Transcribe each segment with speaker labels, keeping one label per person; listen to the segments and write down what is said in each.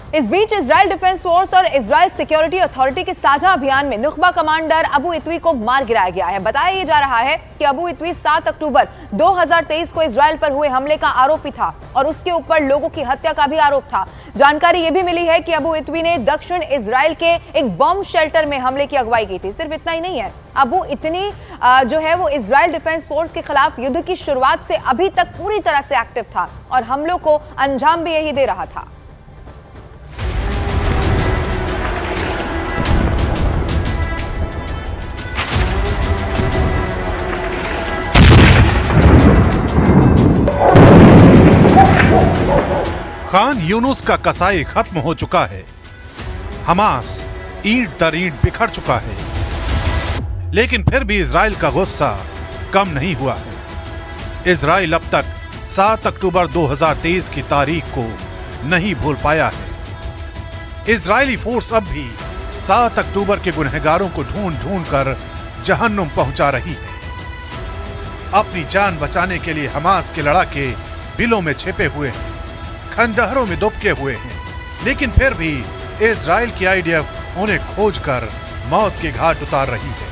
Speaker 1: इस बीच Israel defence force और Israel security authority के साझा अभियान में नुखबा कमांडर अबू इतवी को मार गिराया गया है। बताया जा रहा है कि अबू इतवी 7 अक्टूबर 2023 को इजराइल पर हुए हमले का आरोपी था और उसके ऊपर लोगों की हत्या का भी आरोप था। जानकारी यह भी मिली है कि अबू इतवी ने दक्षिण इजराइल के एक बॉम्ब शेल्टर में हमले की अगुवाई की थी। सिर्फ इतना ही नहीं है, अबू इतनी जो है वो इजराइल डिफेंस फोर्स के खिलाफ युद्ध की शुरुआत से अभी तक पूरी तरह से एक्टिव था और हमलों को अंजाम भी यही दे रहा था।
Speaker 2: खान यूनुस का कसाई खत्म हो चुका है। हमास ईंट दर ईंट बिखर चुका है, लेकिन फिर भी इजराइल का गुस्सा कम नहीं हुआ है। इजराइल अब तक 7 अक्टूबर 2023 की तारीख को नहीं भूल पाया है। इजरायली फोर्स अब भी 7 अक्टूबर के गुनहगारों को ढूंढ ढूंढ कर जहन्नुम पहुंचा रही है। अपनी जान बचाने के लिए हमास के लड़ाके बिलों में छिपे हुए हैं, खंडहरों में दुबके हुए हैं, लेकिन फिर भी इजराइल की आईडीएफ उन्हें खोजकर मौत के घाट उतार रही है।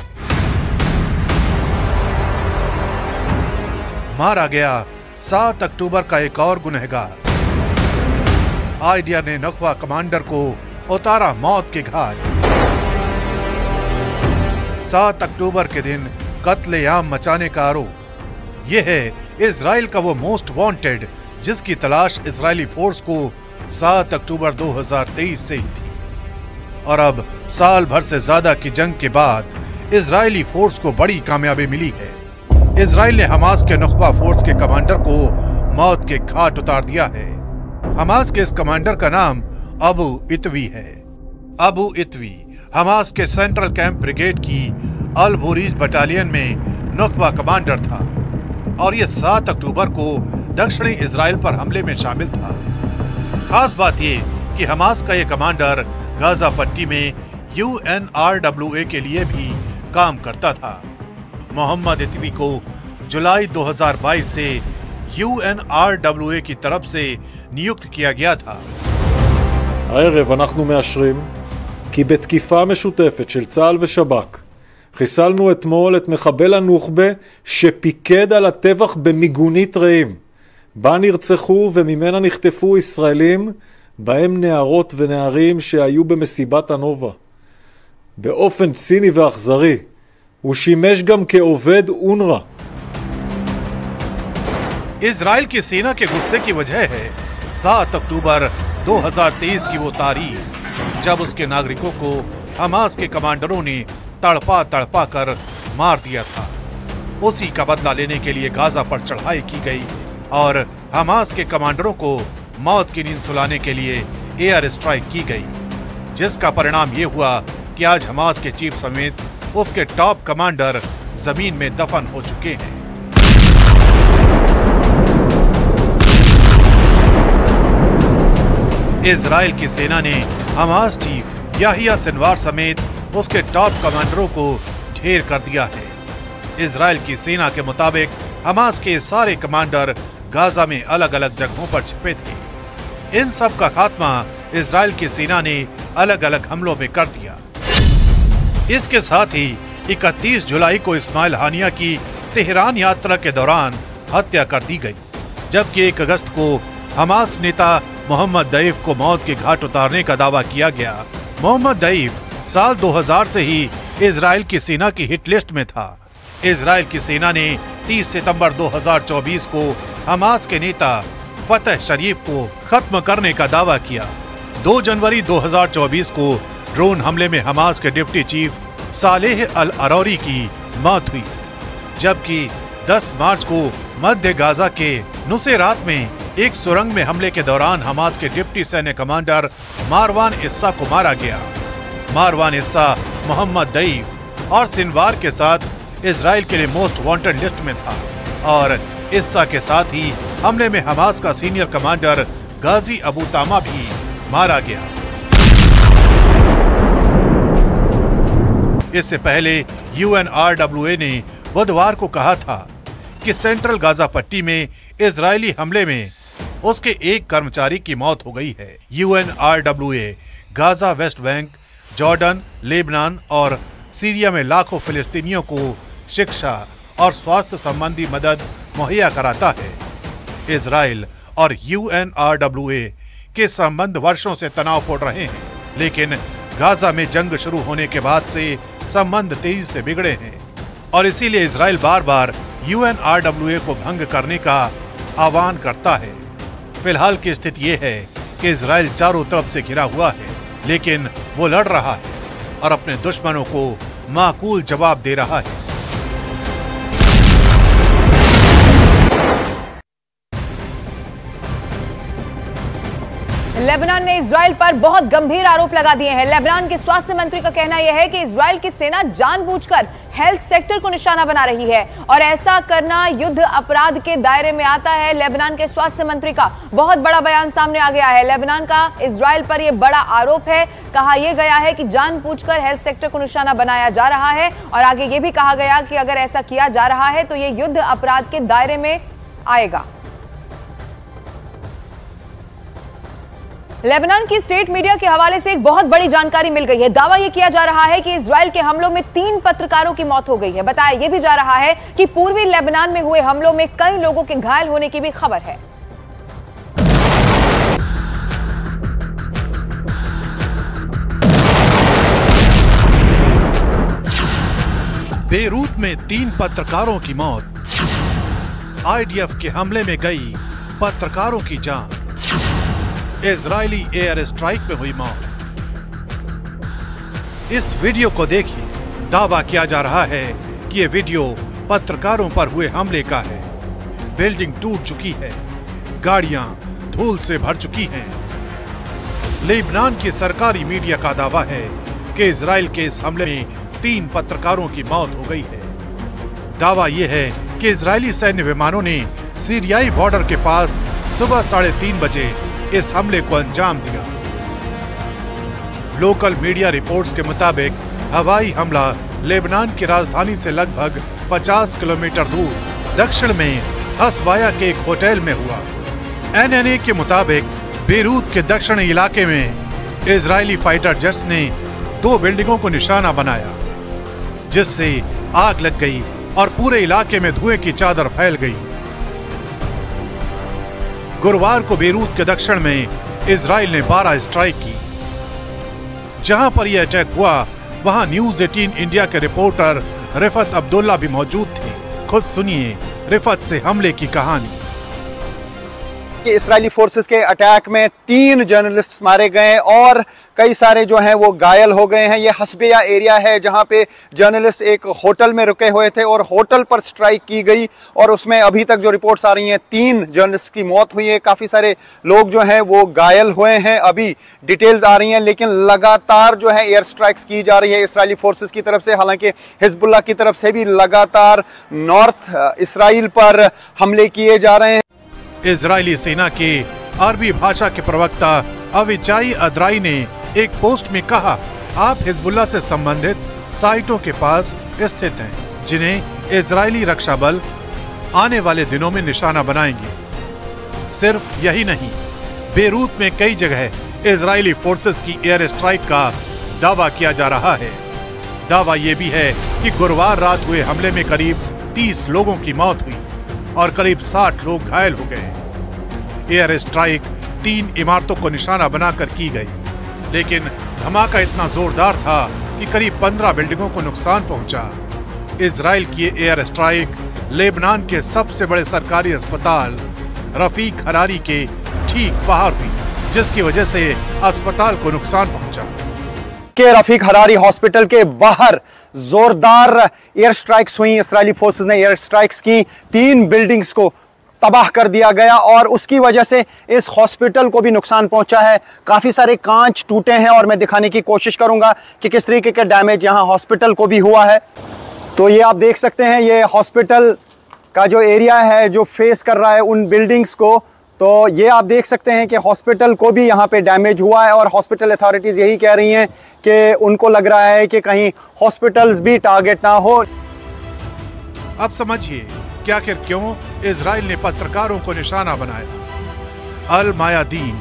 Speaker 2: मारा गया 7 अक्टूबर का एक और गुनहगार। आईडीएफ ने नुखबा कमांडर को उतारा मौत के घाट। 7 अक्टूबर के दिन कत्लेआम मचाने का आरोप। यह है इजराइल का वो मोस्ट वांटेड जिसकी तलाश इजरायली फोर्स को 7 अक्टूबर 2023 से ही थी। और अब साल भर से ज्यादा की जंग के बाद इजरायली फोर्स को बड़ी कामयाबी मिली है। इजराइल ने हमास के नुखबा फोर्स के कमांडर को मौत के घाट उतार दिया है। हमास के इस कमांडर का नाम अबू इतवी है। अबू इतवी हमास के सेंट्रल कैंप ब्रिगेड की अल बुरीज बटालियन में नुखबा कमांडर था और यह 7 अक्टूबर को दक्षिणी इजराइल पर हमले में शामिल था। खास बात यह कि हमास का यह कमांडर गाजा पट्टी में UNRWA के लिए भी काम करता था। मोहम्मद इतवी को जुलाई 2022 से UNRWA की तरफ से नियुक्त किया गया था।
Speaker 3: הערב אנחנו מאשרים כי בתקיפה משותפת של צה"ל ושב"כ חיסלנו אתמול את מחבל הנוח'בה שפיקד על הטבח במיגונית רעים, בה נרצחו וממנה נחטפו ישראלים, בהם נערות ונערים שהיו במסיבת הנובה. באופן ציני ואכזרי, הוא שימש גם כעובד אונר"א.
Speaker 2: इजराइल की सेना के गुस्से की वजह है 7 अक्टूबर 2023 की वो तारीख जब उसके नागरिकों को हमास के कमांडरों ने तड़पा तड़पा कर मार दिया था। उसी का बदला लेने के लिए गाजा पर चढ़ाई की गई और हमास के कमांडरों को मौत की नींद सुलाने के लिए एयर स्ट्राइक की गई, जिसका परिणाम ये हुआ कि आज हमास के चीफ समेत उसके टॉप कमांडर जमीन में दफन हो चुके हैं। इजराइल की सेना ने हमास चीफ याहिया सिनवार समेत उसके टॉप कमांडरों को ढेर कर दिया है। इजराइल की सेना के मुताबिक हमास के सारे कमांडर गाजा में अलग अलग जगहों पर छिपे थे। इन सब का खात्मा इजराइल की सेना ने अलग अलग हमलों में कर दिया। इसके साथ ही 31 जुलाई को इस्माइल हानिया की तेहरान यात्रा के दौरान हत्या कर दी गई, जबकि 1 अगस्त को हमास नेता मोहम्मद दईफ को मौत के घाट उतारने का दावा किया गया। मोहम्मद दईफ साल 2000 से ही इजराइल की सेना की हिट लिस्ट में था। इजराइल की सेना ने 30 सितंबर 2024 को हमास के नेता फतह शरीफ को खत्म करने का दावा किया। 2 जनवरी 2024 को ड्रोन हमले में हमास के डिप्टी चीफ सालेह अल अरौरी की मौत हुई, जबकि 10 मार्च को मध्य गाजा के नुसेरात में एक सुरंग में हमले के दौरान हमास के डिप्टी सैन्य कमांडर मारवान इस्सा को मारा गया। मारवान इस्सा मोहम्मद दईफ और सिनवार के साथ इजराइल के लिए मोस्ट वांटेड लिस्ट में था और इस्सा के साथ ही हमले में हमास का सीनियर कमांडर गाजी अबू तामा भी मारा गया। इससे पहले UNRWA ने बुधवार को कहा था कि सेंट्रल गाजा पट्टी में इजरायली हमले में उसके एक कर्मचारी की मौत हो गई है। UNRWA Gaza, West Bank, Jordan, Lebanon और सीरिया में लाखों फिलिस्तीनियों को शिक्षा और स्वास्थ्य संबंधी मदद मुहैया कराता है। इजराइल और UNRWA के संबंध वर्षों से तनावपूर्ण रहे हैं, लेकिन गाजा में जंग शुरू होने के बाद से संबंध तेजी से बिगड़े हैं और इसीलिए इजराइल बार बार UNRWA को भंग करने का आह्वान करता है। फिलहाल की स्थिति ये है कि इजराइल चारों तरफ से घिरा हुआ है, लेकिन वो लड़ रहा है और अपने दुश्मनों को माकूल जवाब दे रहा है।
Speaker 1: लेबनान ने इजराइल पर बहुत गंभीर आरोप लगा दिए हैं। लेबनान के स्वास्थ्य मंत्री का कहना यह है कि इजराइल की सेना जानबूझकर हेल्थ सेक्टर को निशाना बना रही है और ऐसा करना युद्ध अपराध के दायरे में आता है। लेबनान के स्वास्थ्य मंत्री का बहुत बड़ा बयान सामने आ गया है। लेबनान का इजराइल पर यह बड़ा आरोप है। कहा यह गया है कि जानबूझकर हेल्थ सेक्टर को निशाना बनाया जा रहा है और आगे यह भी कहा गया कि अगर ऐसा किया जा रहा है तो यह युद्ध अपराध के दायरे में आएगा। लेबनान की स्टेट मीडिया के हवाले से एक बहुत बड़ी जानकारी मिल गई है। दावा यह किया जा रहा है कि इजराइल के हमलों में 3 पत्रकारों की मौत हो गई है। बताया यह भी जा रहा है कि पूर्वी लेबनान में हुए हमलों में कई लोगों के घायल होने की भी खबर है।
Speaker 2: बेरूत में 3 पत्रकारों की मौत, IDF के हमले में गई पत्रकारों की जान, इजरायली एयर स्ट्राइक में हुई मौत। इस वीडियो को देखिए। दावा किया जा रहा है कि यह वीडियो पत्रकारों पर हुए हमले का है। बिल्डिंग टूट चुकी है, गाड़ियां धूल से भर चुकी हैं। लेबनान की सरकारी मीडिया का दावा है कि इजराइल के इस हमले में 3 पत्रकारों की मौत हो गई है। दावा यह है कि इजरायली सैन्य विमानों ने सीरियाई बॉर्डर के पास सुबह 3:30 बजे इस हमले को अंजाम दिया। लोकल मीडिया रिपोर्ट्स के मुताबिक हवाई हमला लेबनान की राजधानी से लगभग 50 किलोमीटर दूर दक्षिण में हसबाया के एक होटल में हुआ। NNA के मुताबिक बेरूत के दक्षिणी इलाके में इजरायली फाइटर जेट्स ने 2 बिल्डिंगों को निशाना बनाया, जिससे आग लग गई और पूरे इलाके में धुएं की चादर फैल गई। गुरुवार को बेरूत के दक्षिण में इजराइल ने 12 स्ट्राइक की। जहां पर यह अटैक हुआ वहां न्यूज़ 18 इंडिया के रिपोर्टर रिफत अब्दुल्ला भी मौजूद थे। खुद सुनिए रिफत से हमले की कहानी।
Speaker 4: इस्राएली फोर्सेस के अटैक में 3 जर्नलिस्ट मारे गए और कई सारे जो हैं वो घायल हो गए हैं। ये हसबिया एरिया है जहां पे जर्नलिस्ट एक होटल में रुके हुए थे और होटल पर स्ट्राइक की गई और उसमें अभी तक जो रिपोर्ट्स आ रही हैं 3 जर्नलिस्ट की मौत हुई है। काफ़ी सारे लोग जो हैं वो घायल हुए हैं। अभी डिटेल्स आ रही हैं, लेकिन लगातार जो है एयर स्ट्राइक्स की जा रही है इसराइली फोर्सेस की तरफ से। हालांकि हिजबुल्लाह की तरफ से भी लगातार नॉर्थ इसराइल पर हमले किए जा रहे हैं।
Speaker 2: इजरायली सेना के अरबी भाषा के प्रवक्ता अविचाई अदराई ने एक पोस्ट में कहा, आप हिजबुल्लाह से संबंधित साइटों के पास स्थित हैं, जिन्हें इजरायली रक्षा बल आने वाले दिनों में निशाना बनाएंगे। सिर्फ यही नहीं, बेरूत में कई जगह इजरायली फोर्सेस की एयर स्ट्राइक का दावा किया जा रहा है। दावा यह भी है कि गुरुवार रात हुए हमले में करीब 30 लोगों की मौत हुई और करीब 60 लोग घायल हो गए। एयर स्ट्राइक 3 इमारतों को निशाना बनाकर की गई, लेकिन धमाका इतना जोरदार था कि करीब 15 बिल्डिंगों को नुकसान पहुंचा। इजराइल की एयर स्ट्राइक लेबनान के सबसे बड़े सरकारी अस्पताल रफीक हरारी के ठीक बाहर हुई, जिसकी वजह से अस्पताल को नुकसान पहुंचा।
Speaker 4: के रफीक हरारी हॉस्पिटल के बाहर जोरदार एयर स्ट्राइक्स हुई। इस्राएली फोर्सेस ने एयर स्ट्राइक्स की, 3 बिल्डिंग्स को तबाह कर दिया गया और उसकी वजह से इस हॉस्पिटल को भी नुकसान पहुंचा है। काफ़ी सारे कांच टूटे हैं और मैं दिखाने की कोशिश करूंगा कि किस तरीके का डैमेज यहां हॉस्पिटल को भी हुआ है। तो ये आप देख सकते हैं, ये हॉस्पिटल का जो एरिया है जो फेस कर रहा है उन बिल्डिंग्स को, तो ये आप देख सकते हैं कि हॉस्पिटल को भी यहाँ पे डैमेज हुआ है और हॉस्पिटल अथॉरिटीज़ यही कह रही हैं कि उनको लग रहा है कि कहीं हॉस्पिटल्स भी टारगेट ना हो।
Speaker 2: अब समझिए कि आखिर क्यों इजराइल ने पत्रकारों को निशाना बनाया। अल मायादीन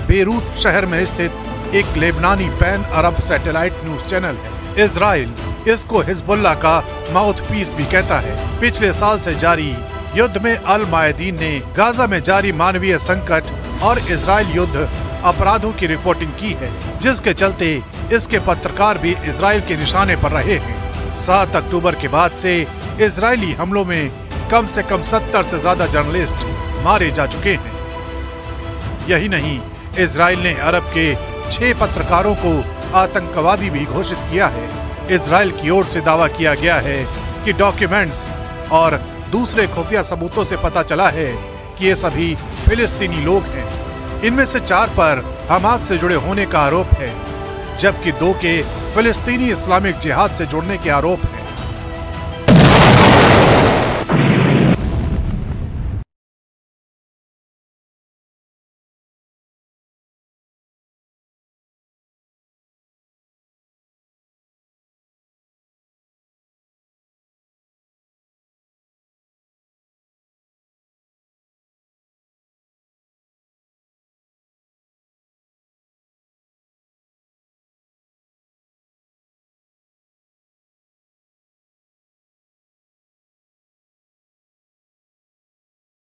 Speaker 2: बेरूत शहर में स्थित एक लेबनानी पैन अरब सैटेलाइट न्यूज चैनल है। इजराइल इसको हिजबुल्लाह का माउथपीस भी कहता है। पिछले साल से जारी युद्ध में अल मायादीन ने गाजा में जारी मानवीय संकट और इजराइल युद्ध अपराधों की रिपोर्टिंग की है, जिसके चलते इसके पत्रकार भी इजराइल के निशाने पर रहे हैं। 7 अक्टूबर के बाद से इजरायली हमलों में कम से कम 70 से ज्यादा जर्नलिस्ट मारे जा चुके हैं। यही नहीं, इजराइल ने अरब के 6 पत्रकारों को आतंकवादी भी घोषित किया है। इजराइल की ओर से दावा किया गया है कि डॉक्यूमेंट्स और दूसरे खुफिया सबूतों से पता चला है कि ये सभी फिलिस्तीनी लोग हैं। इनमें से 4 पर हमास से जुड़े होने का आरोप है, जबकि 2 के फिलिस्तीनी इस्लामिक जिहाद से जुड़ने के आरोप हैं।